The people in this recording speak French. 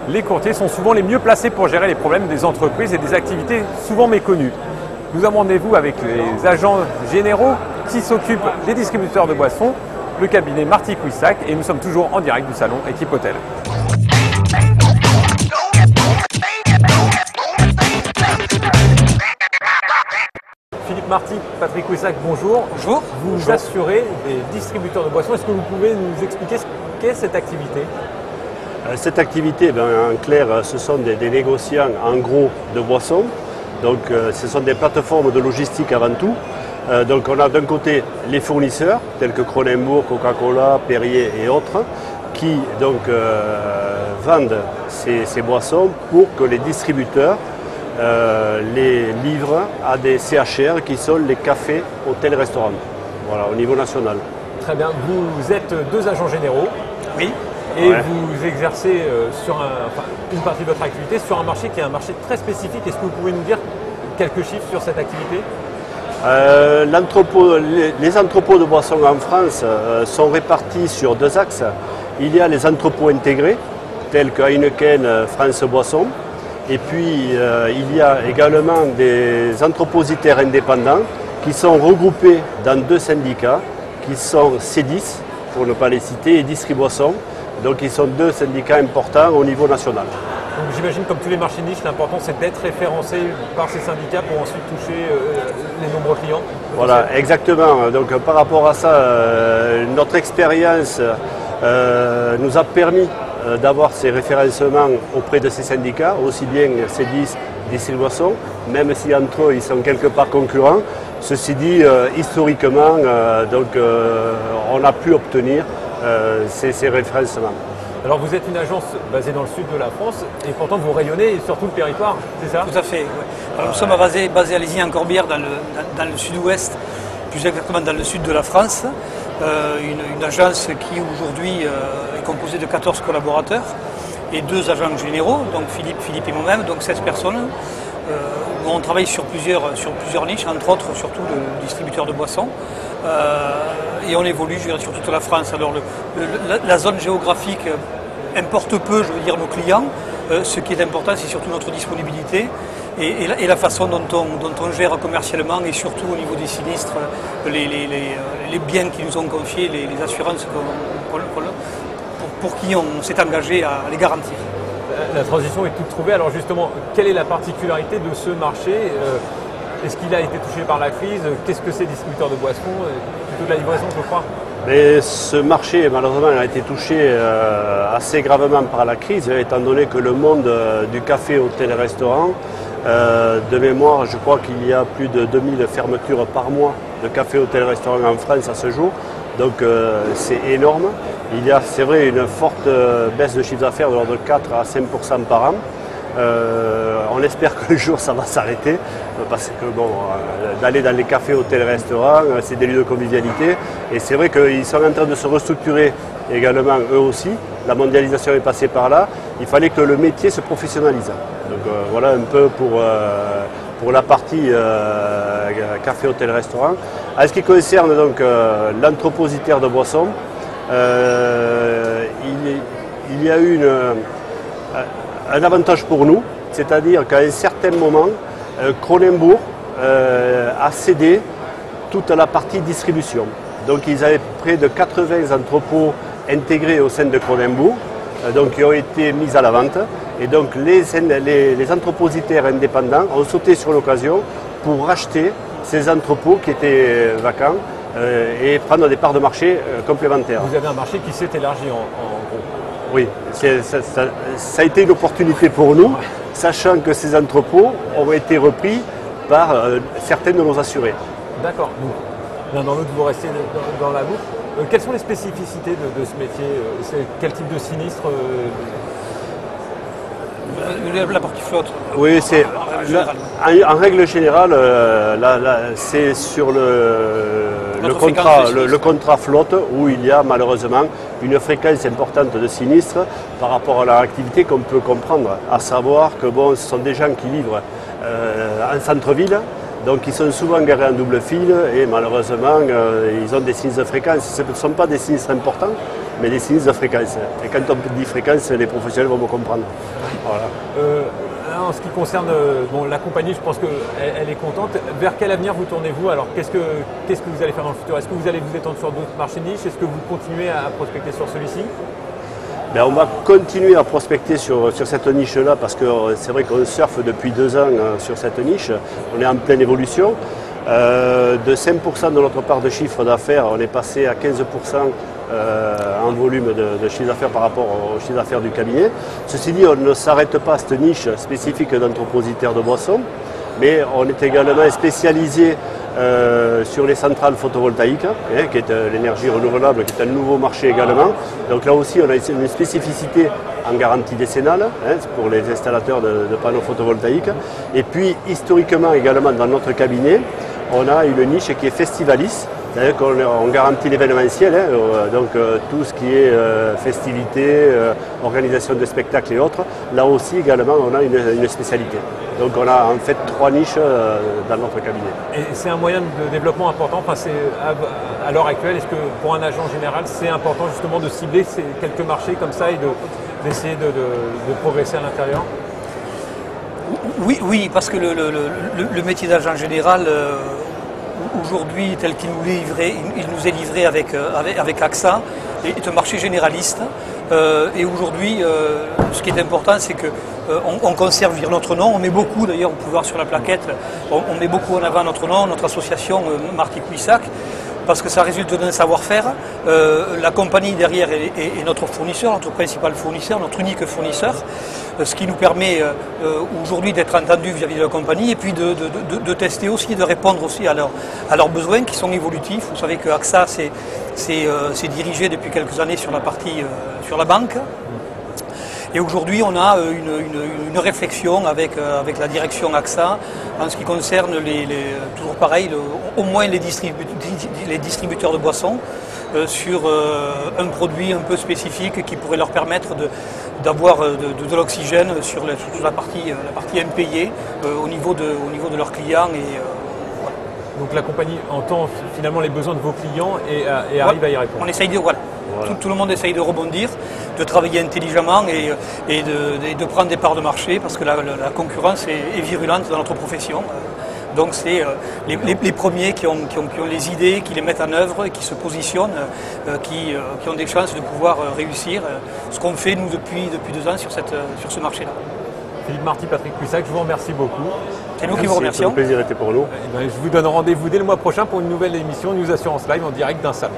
Les courtiers sont souvent les mieux placés pour gérer les problèmes des entreprises et des activités souvent méconnues. Nous avons rendez-vous avec les agents généraux qui s'occupent des distributeurs de boissons, le cabinet Marty Quissac, et nous sommes toujours en direct du salon Équipe Hôtel. Philippe Marty, Patrick Quissac, bonjour. Bonjour. Vous assurez des distributeurs de boissons. Est-ce que vous pouvez nous expliquer ce qu'est cette activité ? Cette activité, en clair, ce sont des négociants en gros de boissons. Donc, ce sont des plateformes de logistique avant tout. Donc, on a d'un côté les fournisseurs, tels que Kronenbourg, Coca-Cola, Perrier et autres, qui donc vendent ces boissons pour que les distributeurs les livrent à des CHR qui sont les cafés, hôtels, restaurants, voilà, au niveau national. Très bien. Vous êtes deux agents généraux. Oui. Et vous exercez une partie de votre activité sur un marché qui est un marché très spécifique. Est-ce que vous pouvez nous dire quelques chiffres sur cette activité ? Les entrepôts de boissons en France sont répartis sur deux axes. Il y a les entrepôts intégrés, tels que Heineken, France Boisson. Et puis, il y a également des entrepositaires indépendants qui sont regroupés dans deux syndicats, qui sont C10, pour ne pas les citer, et Distriboisson. Donc, ils sont deux syndicats importants au niveau national. Donc, j'imagine, comme tous les marchés niches, l'important c'est d'être référencé par ces syndicats pour ensuite toucher les nombreux clients. Voilà, exactement. Donc, par rapport à ça, notre expérience nous a permis d'avoir ces référencements auprès de ces syndicats, aussi bien C10, Distriboisson, même si entre eux ils sont quelque part concurrents. Ceci dit, historiquement, on a pu obtenir ces référencements. Alors vous êtes une agence basée dans le sud de la France et pourtant vous rayonnez sur tout le territoire, c'est ça ? Tout à fait. Ouais. Alors, nous sommes basés à Lézignan-Corbière dans le sud-ouest, plus exactement dans le sud de la France. Une agence qui aujourd'hui est composée de 14 collaborateurs et 2 agents généraux, donc Philippe et moi-même, donc 16 personnes. Où on travaille sur plusieurs niches, entre autres surtout le distributeur de boissons. Et on évolue sur toute la France. Alors la zone géographique importe peu, je veux dire, nos clients. Ce qui est important, c'est surtout notre disponibilité et la façon dont on gère commercialement et surtout au niveau des sinistres, les biens qui nous ont confiés, les assurances pour qui on s'est engagé à les garantir. La transition est toute trouvée. Alors justement, quelle est la particularité de ce marché ? Est-ce qu'il a été touché par la crise ? Qu'est-ce que c'est distributeur de boissons ? Plutôt de la livraison, je crois. Mais ce marché, malheureusement, a été touché assez gravement par la crise, étant donné que le monde du café, hôtel et restaurant, de mémoire, je crois qu'il y a plus de 2000 fermetures par mois de café, hôtel et restaurant en France à ce jour. Donc c'est énorme. Il y a, c'est vrai, une forte baisse de chiffre d'affaires de l'ordre de 4 à 5% par an. On espère qu'un jour ça va s'arrêter parce que d'aller dans les cafés, hôtels, restaurants, c'est des lieux de convivialité et c'est vrai qu'ils sont en train de se restructurer également eux aussi. La mondialisation est passée par là. Il fallait que le métier se professionnalise. Donc voilà un peu pour la partie café, hôtel, restaurant. En ce qui concerne donc l'entrepositaire de boissons, il y a eu un avantage pour nous, c'est-à-dire qu'à un certain moment, Kronenbourg a cédé toute la partie distribution. Donc ils avaient près de 80 entrepôts intégrés au sein de Kronenbourg, donc qui ont été mis à la vente. Et donc les entrepositaires indépendants ont sauté sur l'occasion pour racheter ces entrepôts qui étaient vacants et prendre des parts de marché complémentaires. Vous avez un marché qui s'est élargi en gros. Oui, ça a été une opportunité pour nous, sachant que ces entrepôts ont été repris par certains de nos assurés. D'accord. Donc, l'un dans l'autre, vous restez dans la boucle. Quelles sont les spécificités de ce métier ? Quel type de sinistre La partie flotte. Oui, c'est en règle générale, c'est sur le contrat flotte où il y a malheureusement une fréquence importante de sinistres par rapport à leur activité qu'on peut comprendre, à savoir que ce sont des gens qui livrent en centre-ville, donc ils sont souvent garés en double fil et malheureusement ils ont des sinistres de fréquence. Ce ne sont pas des sinistres importants, mais des sinistres de fréquence. Et quand on dit fréquence, les professionnels vont me comprendre. Voilà. En ce qui concerne la compagnie, je pense qu'elle est contente. Vers quel avenir vous tournez-vous? Alors qu'est-ce que vous allez faire dans le futur? Est-ce que vous allez vous étendre sur d'autres marchés niches? Est-ce que vous continuez à prospecter sur celui-ci? Ben, on va continuer à prospecter sur cette niche-là parce que c'est vrai qu'on surfe depuis 2 ans sur cette niche. On est en pleine évolution. De 5% de notre part de chiffre d'affaires, on est passé à 15% en volume de chiffre d'affaires par rapport au chiffre d'affaires du cabinet. Ceci dit, on ne s'arrête pas à cette niche spécifique d'entrepositaire de boissons, mais on est également spécialisé sur les centrales photovoltaïques, qui est l'énergie renouvelable, qui est un nouveau marché également. Donc là aussi, on a une spécificité en garantie décennale pour les installateurs de panneaux photovoltaïques. Et puis, historiquement également, dans notre cabinet, on a une niche qui est festivaliste. C'est-à-dire qu'on garantit l'événementiel, donc tout ce qui est festivités, organisation de spectacles et autres. Là aussi également on a une spécialité. Donc on a en fait 3 niches dans notre cabinet. Et c'est un moyen de développement important, enfin, à l'heure actuelle, est-ce que pour un agent général c'est important justement de cibler quelques marchés comme ça et d'essayer de progresser à l'intérieur? Oui, parce que le métier d'agent général, aujourd'hui, tel qu'il nous est livré avec AXA, est un marché généraliste. Et aujourd'hui, ce qui est important, c'est qu'on conserve notre nom. On met beaucoup, d'ailleurs, on peut voir sur la plaquette, on met beaucoup en avant notre nom, notre association Marty Cuissac, parce que ça résulte d'un savoir-faire. La compagnie derrière est notre fournisseur, notre principal fournisseur, notre unique fournisseur, ce qui nous permet aujourd'hui d'être entendus vis-à-vis de la compagnie et puis de tester aussi, de répondre aussi à leurs besoins qui sont évolutifs. Vous savez que AXA s'est dirigé depuis quelques années sur la banque. Et aujourd'hui, on a une réflexion avec la direction AXA en ce qui concerne toujours pareil, au moins les distributeurs de boissons sur un produit un peu spécifique qui pourrait leur permettre d'avoir de l'oxygène sur la partie impayée au niveau de leurs clients. Voilà. Donc la compagnie entend finalement les besoins de vos clients et arrive à y répondre. On essaye Voilà. Tout le monde essaye de rebondir, de travailler intelligemment et de prendre des parts de marché parce que la concurrence est virulente dans notre profession. Donc c'est les premiers qui ont les idées, qui les mettent en œuvre, qui se positionnent, qui ont des chances de pouvoir réussir. Ce qu'on fait nous depuis 2 ans sur ce marché-là. Philippe Marty, Patrick Cuissac, je vous remercie beaucoup. C'est nous qui vous remercions. C'est un plaisir était pour nous. Je vous donne rendez-vous dès le mois prochain pour une nouvelle émission News Assurance Live en direct d'un salon.